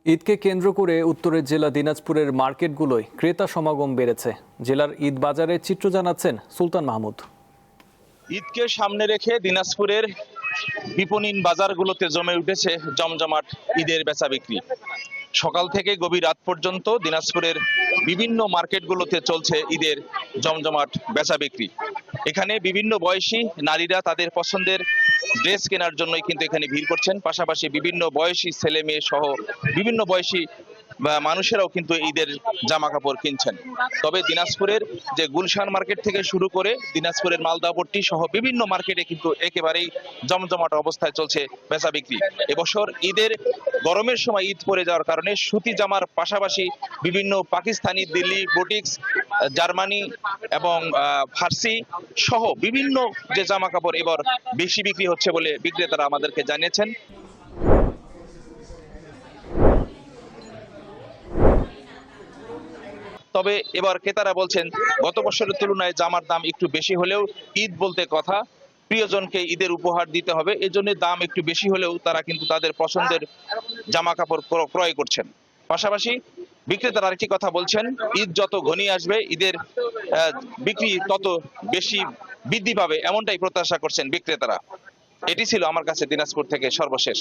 ঈদকে কেন্দ্র করে উত্তরের জেলা দিনাজপুরের মার্কেটগুলোয় ক্রেতা সমাগম বেড়েছে। জেলার ঈদ বাজারের চিত্র জানাচ্ছেন সুলতান মাহমুদ। ঈদকে সামনে রেখে দিনাজপুরের বিপণন বাজারগুলোতে জমে উঠেছে জমজমাট ঈদের বেচা বিক্রি। সকাল থেকে গভীর রাত পর্যন্ত দিনাজপুরের বিভিন্ন মার্কেটগুলোতে চলছে ঈদের জমজমাট বেচা বিক্রি। এখানে বিভিন্ন বয়সী নারীরা তাদের পছন্দের ড্রেস কেনার জন্যই কিন্তু এখানে ভিড় করছেন। পাশাপাশি বিভিন্ন বয়সী ছেলে মেয়ে সহ বিভিন্ন বয়সী মানুষেরাও কিন্তু ঈদের জামা কাপড় কিনছেন। তবে দিনাজপুরের যে গুলশান মার্কেট থেকে শুরু করে দিনাজপুরের মালদাপট্টি সহ বিভিন্ন মার্কেটে কিন্তু একেবারেই জমজমাট অবস্থায় চলছে বেচা বিক্রি। এবছর ঈদের গরমের সময় ঈদ পড়ে যাওয়ার কারণে সুতি জামার পাশাপাশি বিভিন্ন পাকিস্তানি, দিল্লি বুটিক্স, জার্মানি এবং ফার্সি সহ বিভিন্ন যে জামা কাপড় এবার বেশি বিক্রি হচ্ছে বলে বিক্রেতারা আমাদেরকে জানিয়েছেন। তবে এবার ক্রেতারা বলছেন গত বছরের তুলনায় জামার দাম একটু বেশি হলেও ঈদ বলতে কথা, প্রিয়জনকে ঈদের উপহার দিতে হবে, এজন্য দাম একটু বেশি হলেও তারা কিন্তু তাদের পছন্দের জামা কাপড় ক্রয় করছেন। পাশাপাশি বিক্রেতারা আরেকটি কথা বলছেন, ঈদ যত ঘনিয়ে আসবে ঈদের বিক্রি তত বেশি বৃদ্ধি পাবে, এমনটাই প্রত্যাশা করছেন বিক্রেতারা। এটি ছিল আমার কাছে দিনাজপুর থেকে সর্বশেষ।